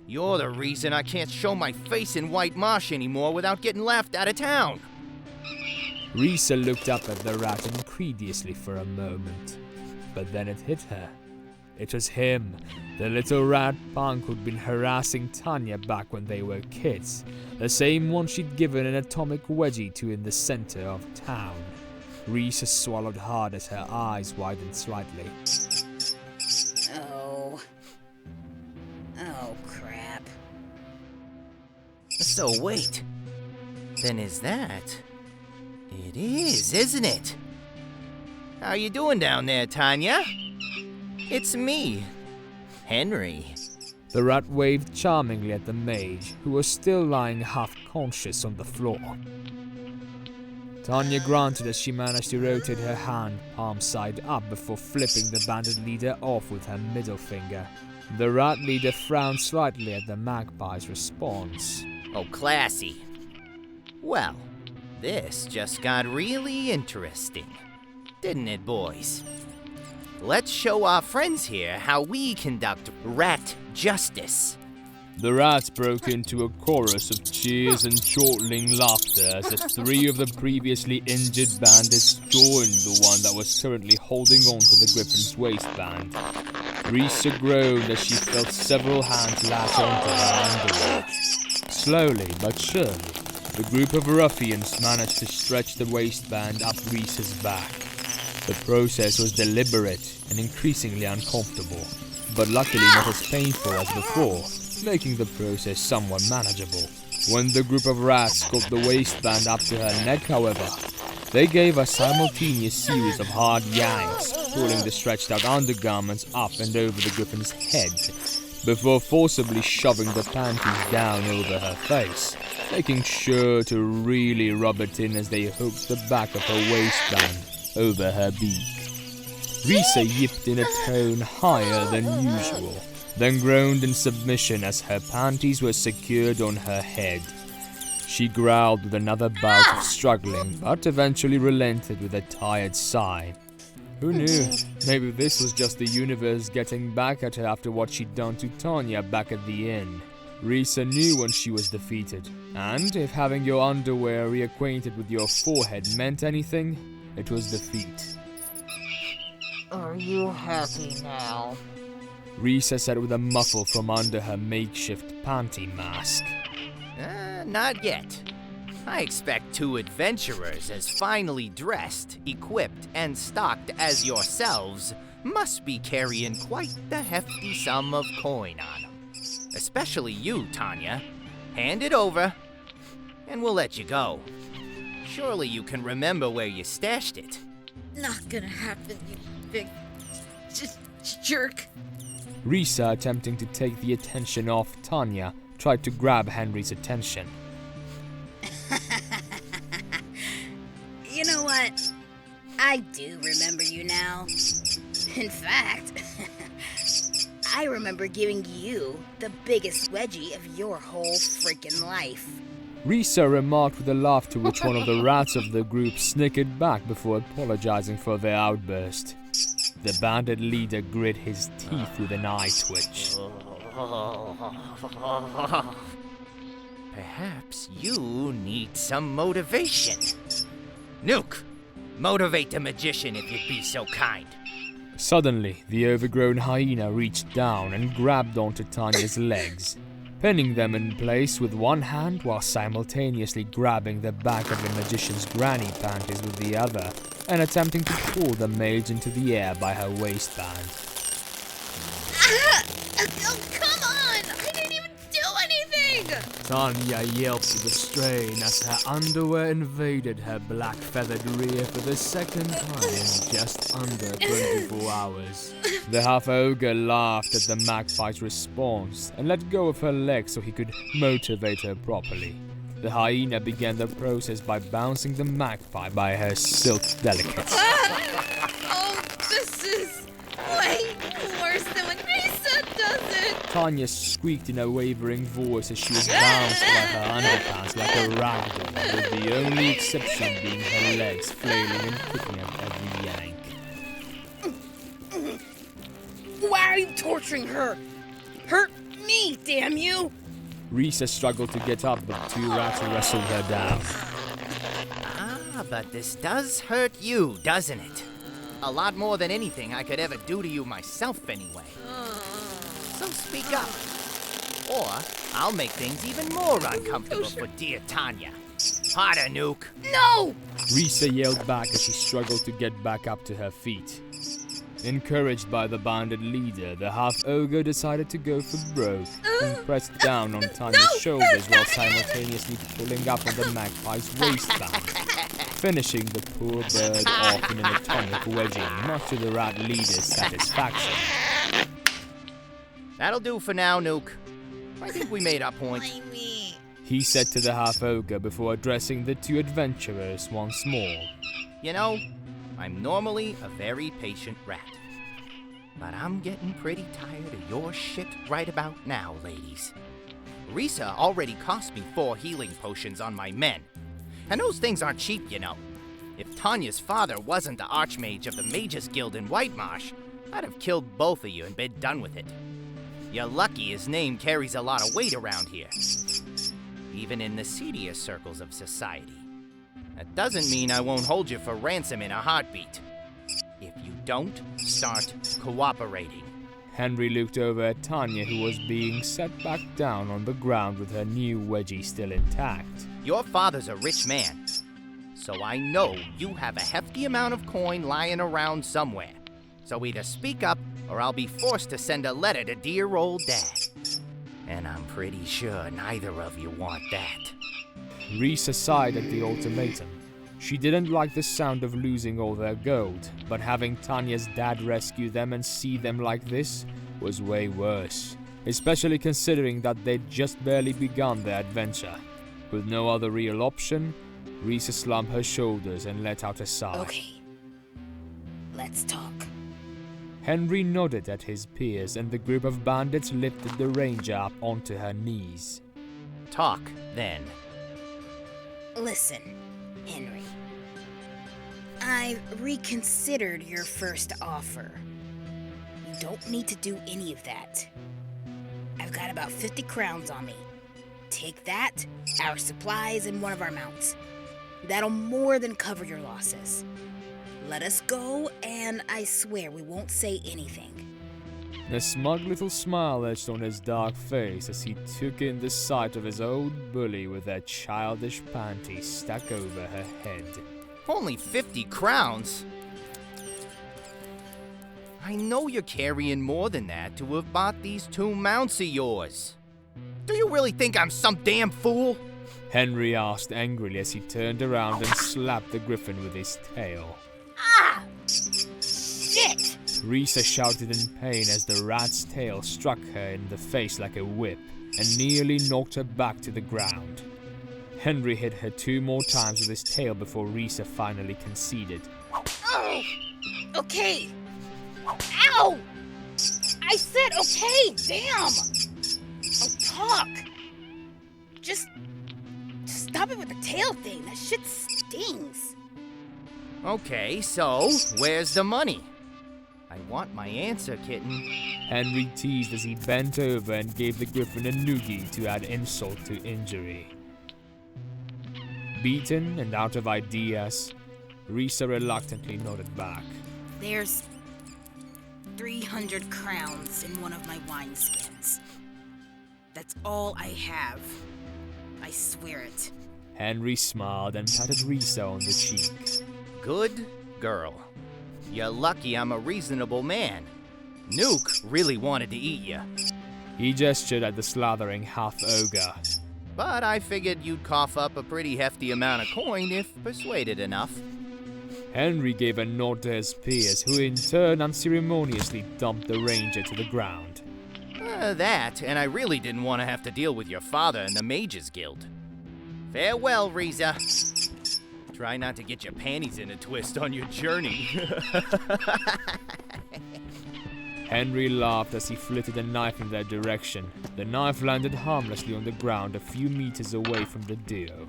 You're the reason I can't show my face in white marsh anymore without getting laughed out of town. Risa looked up at the rat incredulously for a moment, but then it hit her. It was him, the little rat punk who'd been harassing Tanya back when they were kids, the same one she'd given an atomic wedgie to in the center of town. Risa swallowed hard as her eyes widened slightly. Oh, crap. So wait, then is that? It is, isn't it? How you doing down there, Tanya? It's me, Henry. The rat waved charmingly at the mage, who was still lying half-conscious on the floor. Tanya grunted as she managed to rotate her hand palm side up before flipping the bandit leader off with her middle finger. The rat leader frowned slightly at the magpie's response. Oh, classy. Well, this just got really interesting, didn't it, boys? Let's show our friends here how we conduct rat justice. The rats broke into a chorus of cheers and chortling laughter as the three of the previously injured bandits joined the one that was currently holding on to the griffin's waistband. Risa groaned as she felt several hands latch onto her underwear. Slowly but surely, the group of ruffians managed to stretch the waistband up Risa's back. The process was deliberate and increasingly uncomfortable, but luckily not as painful as before, making the process somewhat manageable. When the group of rats got the waistband up to her neck, however, they gave a simultaneous series of hard yanks, pulling the stretched out undergarments up and over the griffin's head, before forcibly shoving the panties down over her face, making sure to really rub it in as they hooked the back of her waistband over her beak. Risa yipped in a tone higher than usual, then groaned in submission as her panties were secured on her head. She growled with another bout of struggling, but eventually relented with a tired sigh. Who knew? Maybe this was just the universe getting back at her after what she'd done to Tanya back at the inn. Risa knew when she was defeated, and if having your underwear reacquainted with your forehead meant anything, it was defeat. Are you happy now? Risa said with a muffle from under her makeshift panty mask. Not yet. I expect two adventurers as finely dressed, equipped, and stocked as yourselves must be carrying quite the hefty sum of coin on them. Especially you, Tanya. Hand it over, and we'll let you go. Surely you can remember where you stashed it. Not gonna happen, you big jerk. Risa, attempting to take the attention off Tanya, tried to grab Henry's attention. You know what? I do remember you now. In fact, I remember giving you the biggest wedgie of your whole freaking life. Risa remarked with a laugh, to which one of the rats of the group snickered back before apologizing for their outburst. The bandit leader grit his teeth with an eye twitch. Perhaps you need some motivation. Nuke, motivate the magician if you'd be so kind. Suddenly, the overgrown hyena reached down and grabbed onto Tanya's legs, pinning them in place with one hand while simultaneously grabbing the back of the magician's granny panties with the other and attempting to pull the mage into the air by her waistband. Oh, come on! I didn't even do anything! Tanya yelped with a strain as her underwear invaded her black-feathered rear for the second time in just under 24 hours. The half-ogre laughed at the magpie's response and let go of her leg so he could motivate her properly. The hyena began the process by bouncing the magpie by her silk delicates. Oh, this is way worse than when Risa does it! Tanya squeaked in a wavering voice as she was bounced by her underpants like a ragdoll, with the only exception being her legs flailing and kicking at every yank. are you torturing her? Hurt me, damn you! Risa struggled to get up, but two rats wrestled her down. Ah, but this does hurt you, doesn't it? A lot more than anything I could ever do to you myself anyway. So speak up. Or I'll make things even more uncomfortable for dear Tanya. Harder, Nuke. No! Risa yelled back as she struggled to get back up to her feet. Encouraged by the bandit leader, the half-ogre decided to go for broke and pressed down on Tanya's shoulders while simultaneously pulling up on the magpie's waistband, finishing the poor bird off in an atomic wedgie, much to the rat leader's satisfaction. That'll do for now, Nuke. I think we made our point. He said to the half-ogre before addressing the two adventurers once more. You know, I'm normally a very patient rat. But I'm getting pretty tired of your shit right about now, ladies. Risa already cost me 4 healing potions on my men. And those things aren't cheap, you know. If Tanya's father wasn't the Archmage of the Mages Guild in Whitemarsh, I'd have killed both of you and been done with it. You're lucky his name carries a lot of weight around here. Even in the seedier circles of society. That doesn't mean I won't hold you for ransom in a heartbeat. If you don't, start cooperating. Henry looked over at Tanya, who was being set back down on the ground with her new wedgie still intact. Your father's a rich man, so I know you have a hefty amount of coin lying around somewhere. So either speak up, or I'll be forced to send a letter to dear old Dad. And I'm pretty sure neither of you want that. Risa sighed at the ultimatum. She didn't like the sound of losing all their gold, but having Tanya's dad rescue them and see them like this was way worse, especially considering that they'd just barely begun their adventure. With no other real option, Risa slumped her shoulders and let out a sigh. Okay, let's talk. Henry nodded at his peers, and the group of bandits lifted the ranger up onto her knees. Talk, then. Listen, Henry. I've reconsidered your first offer. You don't need to do any of that. I've got about 50 crowns on me. Take that, our supplies, and one of our mounts. That'll more than cover your losses. Let us go, and I swear we won't say anything. A smug little smile etched on his dark face as he took in the sight of his old bully with their childish panties stuck over her head. Only 50 crowns? I know you're carrying more than that to have bought these 2 mounts of yours. Do you really think I'm some damn fool? Henry asked angrily as he turned around and slapped the griffin with his tail. Ah! Shit! Risa shouted in pain as the rat's tail struck her in the face like a whip and nearly knocked her back to the ground. Henry hit her 2 more times with his tail before Risa finally conceded. Oh! Okay! Ow! I said okay! Damn! Oh, talk! Just stop it with the tail thing. That shit stings. Okay, so where's the money? I want my answer, kitten. Henry teased as he bent over and gave the griffin a noogie to add insult to injury. Beaten and out of ideas, Risa reluctantly nodded back. There's 300 crowns in one of my wineskins. That's all I have. I swear it. Henry smiled and patted Risa on the cheek. Good girl. You're lucky I'm a reasonable man. Nuke really wanted to eat you. He gestured at the slathering half-ogre. But I figured you'd cough up a pretty hefty amount of coin if persuaded enough. Henry gave a nod to his peers, who in turn unceremoniously dumped the ranger to the ground. That, and I really didn't want to have to deal with your father and the Mages Guild. Farewell, Risa. Try not to get your panties in a twist on your journey. Henry laughed as he flitted a knife in their direction. The knife landed harmlessly on the ground a few meters away from the duo.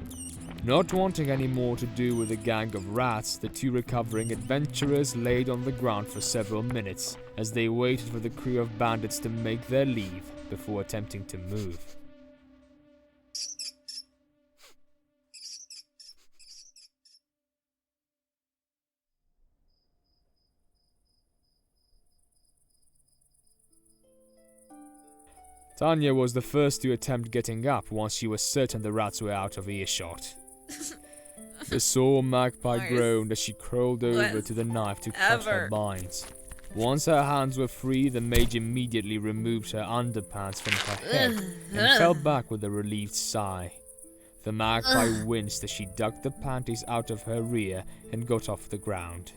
Not wanting any more to do with the gang of rats, the two recovering adventurers laid on the ground for several minutes as they waited for the crew of bandits to make their leave before attempting to move. Tanya was the first to attempt getting up once she was certain the rats were out of earshot. The sore magpie groaned as she crawled over to the knife to cut her binds. Once her hands were free, the mage immediately removed her underpants from her head and fell back with a relieved sigh. The magpie winced as she dug the panties out of her rear and got off the ground.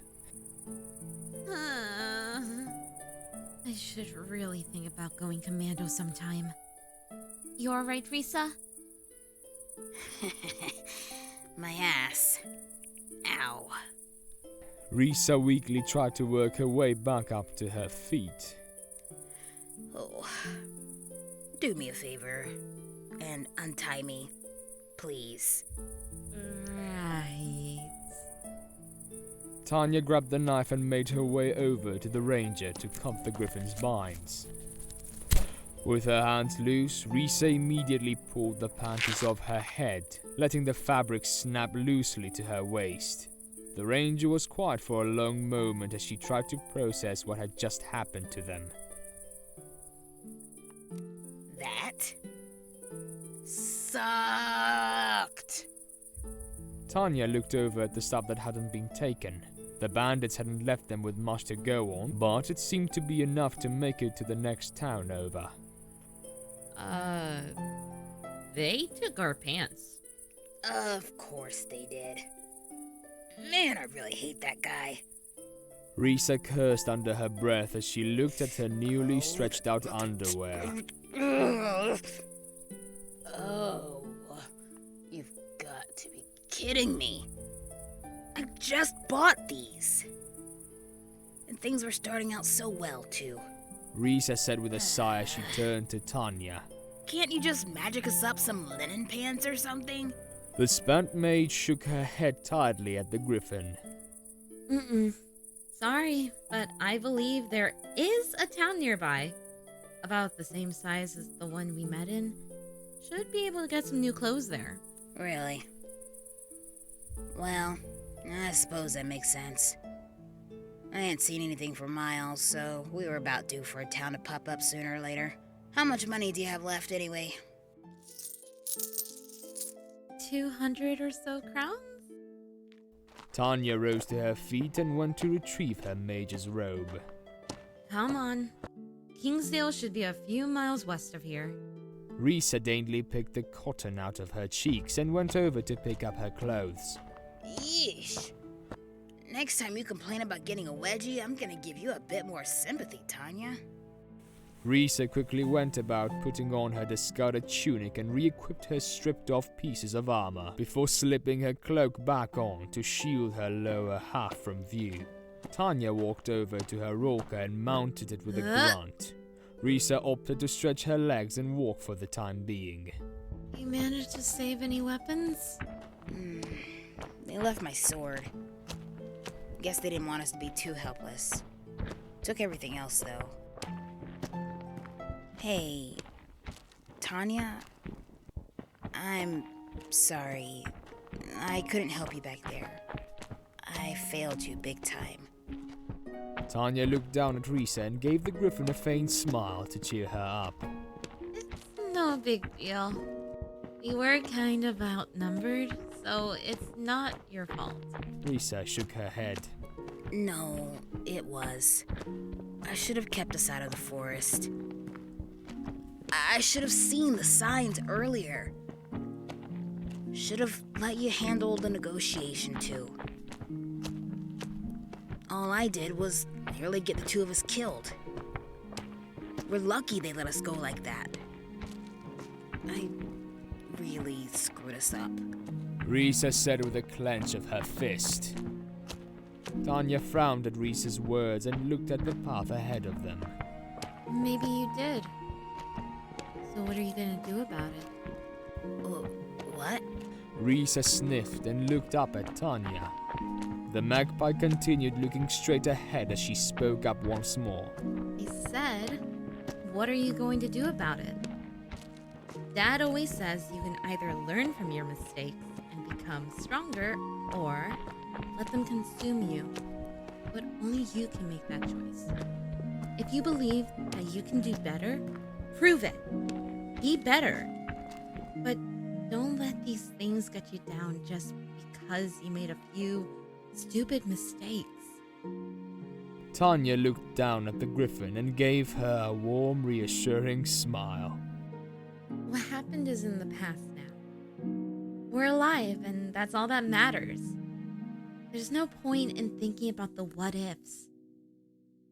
I should really think about going commando sometime. You alright, Risa? My ass. Ow. Risa weakly tried to work her way back up to her feet. Oh. Do me a favor and untie me, please. Right. Tanya grabbed the knife and made her way over to the ranger to cut the griffin's binds. With her hands loose, Risa immediately pulled the panties off her head, letting the fabric snap loosely to her waist. The ranger was quiet for a long moment as she tried to process what had just happened to them. That sucked. Tanya looked over at the stuff that hadn't been taken. The bandits hadn't left them with much to go on, but it seemed to be enough to make it to the next town over. They took our pants. Of course they did. Man, I really hate that guy. Risa cursed under her breath as she looked at her newly stretched out underwear. Oh, you've got to be kidding me. I just bought these. And things were starting out so well, too. Risa said with a sigh as she turned to Tanya. Can't you just magic us up some linen pants or something? The spent maid shook her head tidily at the griffin. Sorry, but I believe there is a town nearby, about the same size as the one we met in. Should be able to get some new clothes there. Really? Well, I suppose that makes sense. I ain't seen anything for miles, so we were about due for a town to pop up sooner or later. How much money do you have left anyway? 200 or so crowns? Tanya rose to her feet and went to retrieve her mage's robe. Come on. Kingsdale should be a few miles west of here. Risa daintily picked the cotton out of her cheeks and went over to pick up her clothes. Yeesh. Next time you complain about getting a wedgie, I'm gonna give you a bit more sympathy, Tanya. Risa quickly went about putting on her discarded tunic and re-equipped her stripped-off pieces of armor before slipping her cloak back on to shield her lower half from view. Tanya walked over to her rocker and mounted it with a grunt. Risa opted to stretch her legs and walk for the time being. You managed to save any weapons? They left my sword. Guess they didn't want us to be too helpless. Took everything else, though. Hey, Tanya, I'm sorry. I couldn't help you back there. I failed you big time. Tanya looked down at Risa and gave the griffin a faint smile to cheer her up. It's no big deal. We were kind of outnumbered, so it's not your fault. Risa shook her head. No, it was. I should have kept us out of the forest. I should have seen the signs earlier. Should have let you handle the negotiation too. All I did was nearly get the two of us killed. We're lucky they let us go like that. I really screwed us up. Risa said with a clench of her fist. Tanya frowned at Risa's words and looked at the path ahead of them. Maybe you did. So what are you gonna do about it? What? Risa sniffed and looked up at Tanya. The magpie continued looking straight ahead as she spoke up once more. I said, what are you going to do about it? Dad always says you can either learn from your mistakes and become stronger, or let them consume you. But only you can make that choice. If you believe that you can do better, prove it. Be better. But don't let these things get you down just because you made a few stupid mistakes. Tanya looked down at the griffin and gave her a warm, reassuring smile. What happened is in the past now. We're alive, and that's all that matters. There's no point in thinking about the what ifs.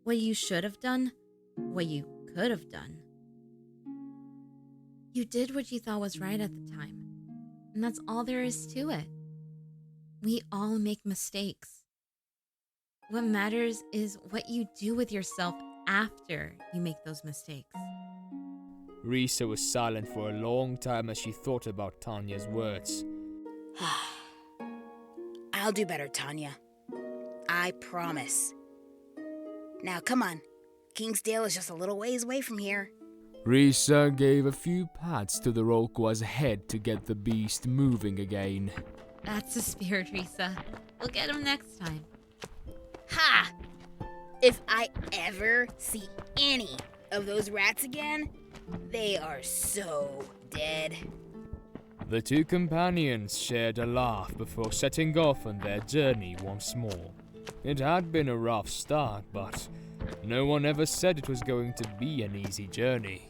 What you should have done, what you could have done. You did what you thought was right at the time, and that's all there is to it. We all make mistakes. What matters is what you do with yourself after you make those mistakes. Risa was silent for a long time as she thought about Tanya's words. I'll do better, Tanya. I promise. Now, come on. Kingsdale is just a little ways away from here. Risa gave a few pats to the Rokwa's head to get the beast moving again. That's the spirit, Risa. We'll get him next time. Ha! If I ever see any of those rats again, they are so dead. The two companions shared a laugh before setting off on their journey once more. It had been a rough start, but no one ever said it was going to be an easy journey.